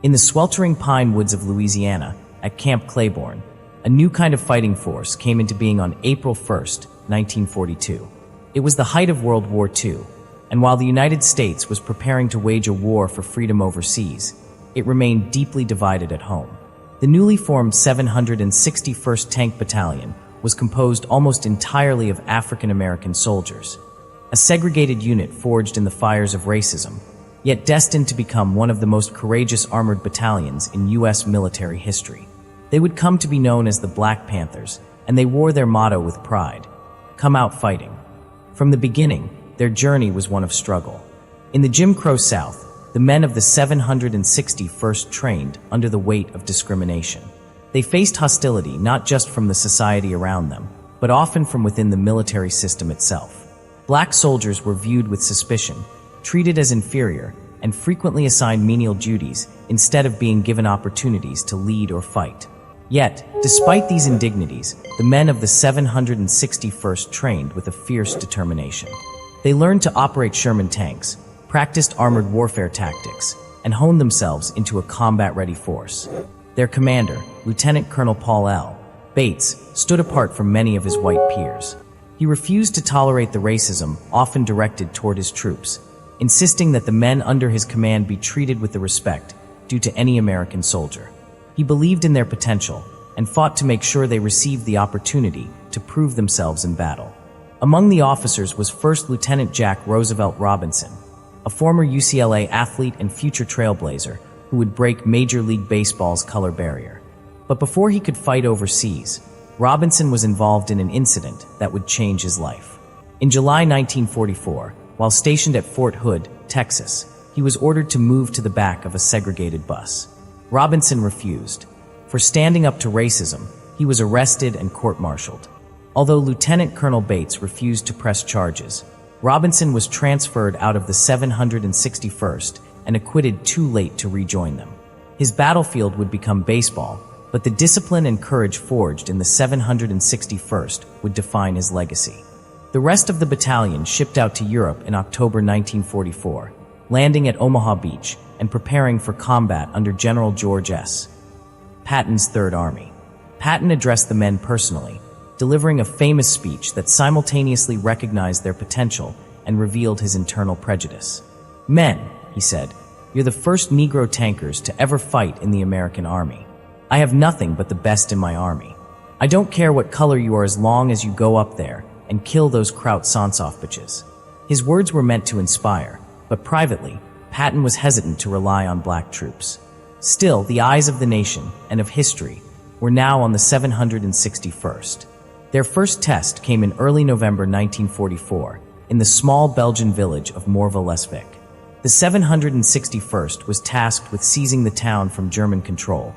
In the sweltering pine woods of Louisiana, at Camp Claiborne, a new kind of fighting force came into being on April 1st, 1942. It was the height of World War II, and while the United States was preparing to wage a war for freedom overseas, it remained deeply divided at home. The newly formed 761st Tank Battalion was composed almost entirely of African American soldiers, a segregated unit forged in the fires of racism, yet destined to become one of the most courageous armored battalions in U.S. military history. They would come to be known as the Black Panthers, and they wore their motto with pride: "Come out fighting." From the beginning, their journey was one of struggle. In the Jim Crow South, the men of the 761st trained under the weight of discrimination. They faced hostility not just from the society around them, but often from within the military system itself. Black soldiers were viewed with suspicion, treated as inferior, and frequently assigned menial duties instead of being given opportunities to lead or fight. Yet, despite these indignities, the men of the 761st trained with a fierce determination. They learned to operate Sherman tanks, practiced armored warfare tactics, and honed themselves into a combat-ready force. Their commander, Lieutenant Colonel Paul L. Bates, stood apart from many of his white peers. He refused to tolerate the racism often directed toward his troops, insisting that the men under his command be treated with the respect due to any American soldier. He believed in their potential and fought to make sure they received the opportunity to prove themselves in battle. Among the officers was First Lieutenant Jack Roosevelt Robinson, a former UCLA athlete and future trailblazer who would break Major League Baseball's color barrier. But before he could fight overseas, Robinson was involved in an incident that would change his life. In July 1944, while stationed at Fort Hood, Texas, he was ordered to move to the back of a segregated bus. Robinson refused. For standing up to racism, he was arrested and court-martialed. Although Lieutenant Colonel Bates refused to press charges, Robinson was transferred out of the 761st and acquitted too late to rejoin them. His battlefield would become baseball, but the discipline and courage forged in the 761st would define his legacy. The rest of the battalion shipped out to Europe in October 1944, landing at Omaha Beach and preparing for combat under General George S. Patton's Third Army. Patton addressed the men personally, delivering a famous speech that simultaneously recognized their potential and revealed his internal prejudice. "Men," he said, "you're the first Negro tankers to ever fight in the American Army. I have nothing but the best in my army. I don't care what color you are as long as you go up there and kill those Kraut Sansoff bitches." His words were meant to inspire, but privately, Patton was hesitant to rely on black troops. Still, the eyes of the nation and of history were now on the 761st. Their first test came in early November 1944 in the small Belgian village of Morville-les-Vic. The 761st was tasked with seizing the town from German control,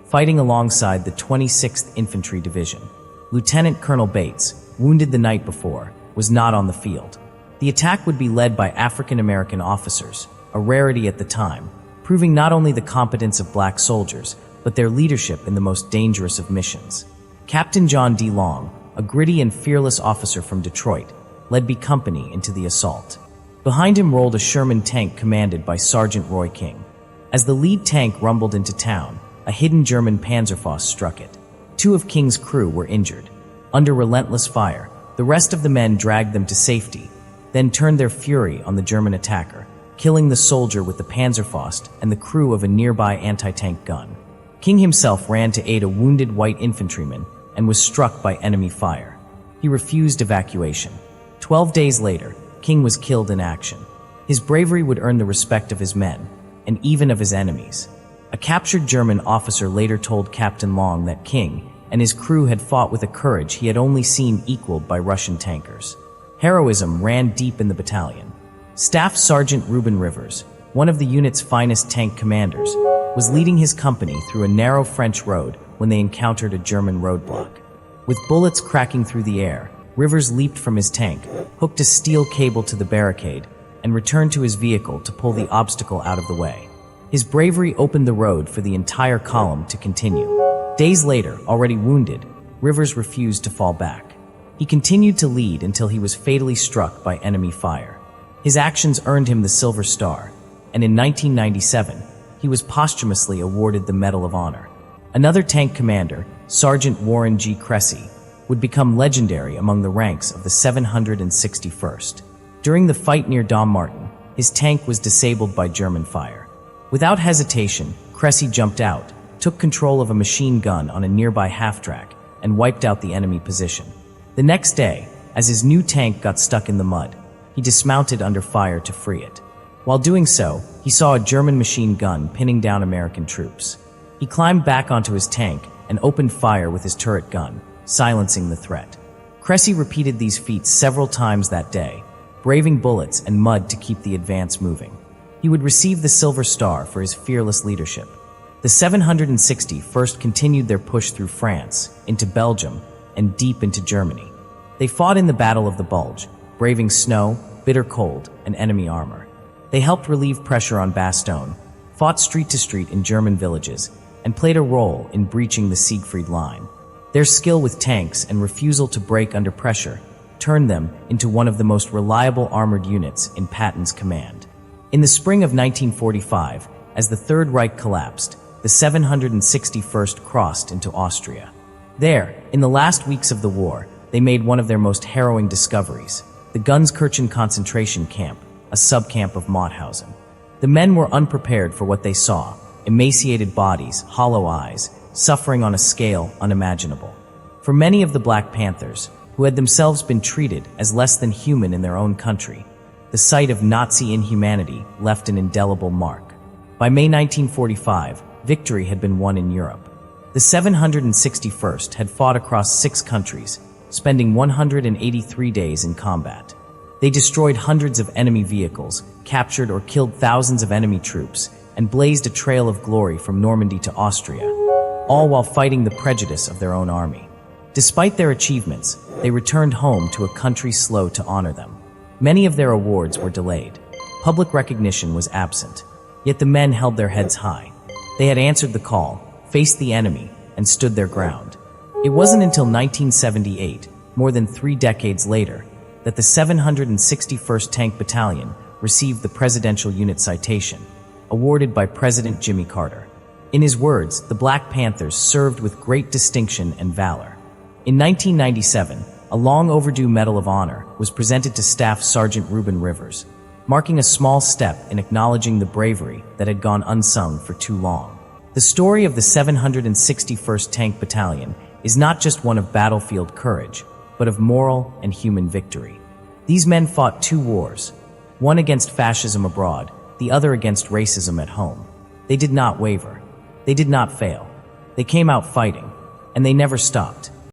fighting alongside the 26th Infantry Division. Lieutenant Colonel Bates, wounded the night before, was not on the field. The attack would be led by African American officers, a rarity at the time, proving not only the competence of black soldiers, but their leadership in the most dangerous of missions. Captain John D. Long, a gritty and fearless officer from Detroit, led B Company into the assault. Behind him rolled a Sherman tank commanded by Sergeant Roy King. As the lead tank rumbled into town, a hidden German Panzerfaust struck it. 2 of King's crew were injured. Under relentless fire, the rest of the men dragged them to safety, then turned their fury on the German attacker, killing the soldier with the Panzerfaust and the crew of a nearby anti-tank gun. King himself ran to aid a wounded white infantryman and was struck by enemy fire. He refused evacuation. 12 days later, King was killed in action. His bravery would earn the respect of his men, and even of his enemies. A captured German officer later told Captain Long that King and his crew had fought with a courage he had only seen equaled by Russian tankers. Heroism ran deep in the battalion. Staff Sergeant Reuben Rivers, one of the unit's finest tank commanders, was leading his company through a narrow French road when they encountered a German roadblock. With bullets cracking through the air, Rivers leaped from his tank, hooked a steel cable to the barricade, and returned to his vehicle to pull the obstacle out of the way. His bravery opened the road for the entire column to continue. Days later, already wounded, Rivers refused to fall back. He continued to lead until he was fatally struck by enemy fire. His actions earned him the Silver Star, and in 1997, he was posthumously awarded the Medal of Honor. Another tank commander, Sergeant Warren G. Cressy, would become legendary among the ranks of the 761st. During the fight near Dommartin, his tank was disabled by German fire. Without hesitation, Cressy jumped out, took control of a machine gun on a nearby half-track, and wiped out the enemy position. The next day, as his new tank got stuck in the mud, he dismounted under fire to free it. While doing so, he saw a German machine gun pinning down American troops. He climbed back onto his tank and opened fire with his turret gun, silencing the threat. Cressy repeated these feats several times that day, braving bullets and mud to keep the advance moving. He would receive the Silver Star for his fearless leadership. The 761st continued their push through France, into Belgium, and deep into Germany. They fought in the Battle of the Bulge, braving snow, bitter cold, and enemy armor. They helped relieve pressure on Bastogne, fought street to street in German villages, and played a role in breaching the Siegfried Line. Their skill with tanks and refusal to break under pressure turned them into one of the most reliable armored units in Patton's command. In the spring of 1945, as the Third Reich collapsed, the 761st crossed into Austria. There, in the last weeks of the war, they made one of their most harrowing discoveries, the Gunskirchen concentration camp, a subcamp of Mauthausen. The men were unprepared for what they saw: emaciated bodies, hollow eyes, suffering on a scale unimaginable. For many of the Black Panthers, who had themselves been treated as less than human in their own country, the sight of Nazi inhumanity left an indelible mark. By May 1945, victory had been won in Europe. The 761st had fought across 6 countries, spending 183 days in combat. They destroyed hundreds of enemy vehicles, captured or killed thousands of enemy troops, and blazed a trail of glory from Normandy to Austria, all while fighting the prejudice of their own army. Despite their achievements, they returned home to a country slow to honor them. Many of their awards were delayed. Public recognition was absent. Yet the men held their heads high. They had answered the call, faced the enemy, and stood their ground. It wasn't until 1978, more than 3 decades later, that the 761st Tank Battalion received the Presidential Unit Citation, awarded by President Jimmy Carter. In his words, the Black Panthers served with great distinction and valor. In 1997, a long-overdue Medal of Honor was presented to Staff Sergeant Reuben Rivers, marking a small step in acknowledging the bravery that had gone unsung for too long. The story of the 761st Tank Battalion is not just one of battlefield courage, but of moral and human victory. These men fought 2 wars, one against fascism abroad, the other against racism at home. They did not waver. They did not fail. They came out fighting, and they never stopped.